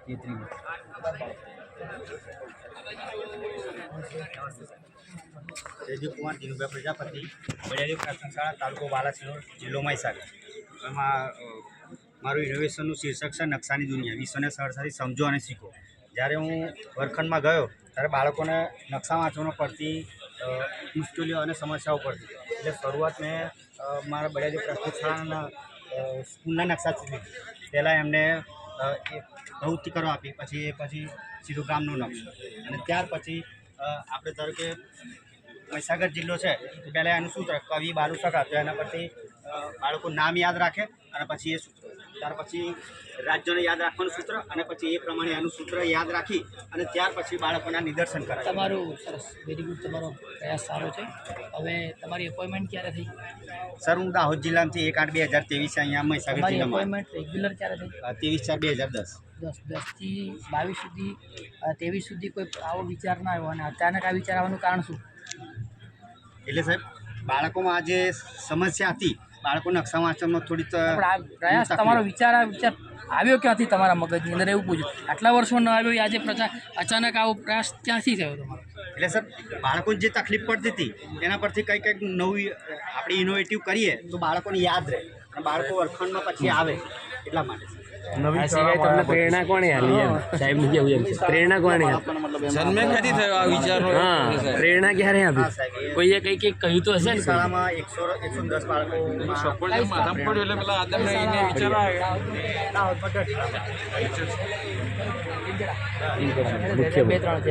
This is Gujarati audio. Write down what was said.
તેજકુમાર દિનુભાઈ પ્રજાપતિ, બળિયાદેવ પ્રાથમિક શાળા, તાલુકો બાલાસિનોર, જિલ્લો મહીસાગર. એમાં મારું ઇનોવેશનનું શીર્ષક છે નકશાની દુનિયા, વિશ્વને સરળતાથી સમજો અને શીખો. જ્યારે હું વર્ગખંડમાં ગયો ત્યારે બાળકોને નકશા વાંચવાનો પડતી મુશ્કેલીઓ અને સમસ્યાઓ પડતી. એટલે શરૂઆત મેં મારા બળિયાદેવ પ્રાથમિક શાળાના સ્કૂલના નકશાથી લીધી. પહેલાં એમને પ્રવૃત્તિ કરવા આપી, પછી સીધું ગામનો નકશો, અને ત્યાર પછી આપણે ધારો કે મહીસાગર જિલ્લો છે તો પહેલાં એનું સૂત્ર કવિ બાલુ સખા, તો એના પરથી બાળકો નામ યાદ રાખે અને પછી એ સૂત્ર, ત્યાર પછી રાજ્યને યાદ રાખવાનું સૂત્ર, અને પછી એ પ્રમાણે એનું સૂત્ર યાદ રાખી અને ત્યાર પછી બાળકોના નિદર્શન કરે. તમારું સરસ, વેરી ગુડ, તમારો પ્રયાસ સારો છે. હવે તમારી એપોઇન્ટમેન્ટ ક્યારે થઈ? સર, હું દાહોદ જિલ્લામાંથી 1/8/2023 અહીંયા મહીસાગર જિલ્લામાં. એપોઇન્ટમેન્ટ રેગ્યુલર ક્યારે થઈ? 23/4/2010. 10થી 22 સુધી, 23 સુધી કોઈ આવો વિચાર ના આવ્યો, અને અચાનક આ વિચાર આવવાનું કારણ શું? એટલે સાહેબ, બાળકોમાં આ જે સમસ્યા હતી, બાળકો નકશા વાંચવામાં થોડી પ્રયાસ, તમારો વિચાર આવ્યો ક્યાંથી તમારા મગજની અંદર, એવું પૂછ્યું. આટલા વર્ષમાં ન આવ્યો, આજે અચાનક આવો પ્રયાસ ક્યાંથી થયો તમારો? એટલે સર, બાળકોને જે તકલીફ પડતી હતી એના પરથી કંઈક નવી આપણે ઇનોવેટિવ કરીએ તો બાળકોને યાદ રહે અને બાળકો વર્ગખંડમાં પછી આવે, એટલા માટે. આ સિવાય તમને પ્રેરણા કોણે આલી? એમ સાહેબ નું કેવું એમ, પ્રેરણા કોણે જન્મે ક્યાંથી થયો આ વિચારનો? હા, પ્રેરણા ક્યારે આપી? કોઈએ કંઈક કહ્યું તો હશે ને. શાળામાં 110 બાળકો સપોર્ટ માથામાં પડ્યો એટલે પેલા આદમને વિચાર આવ્યો. બે ત્રણ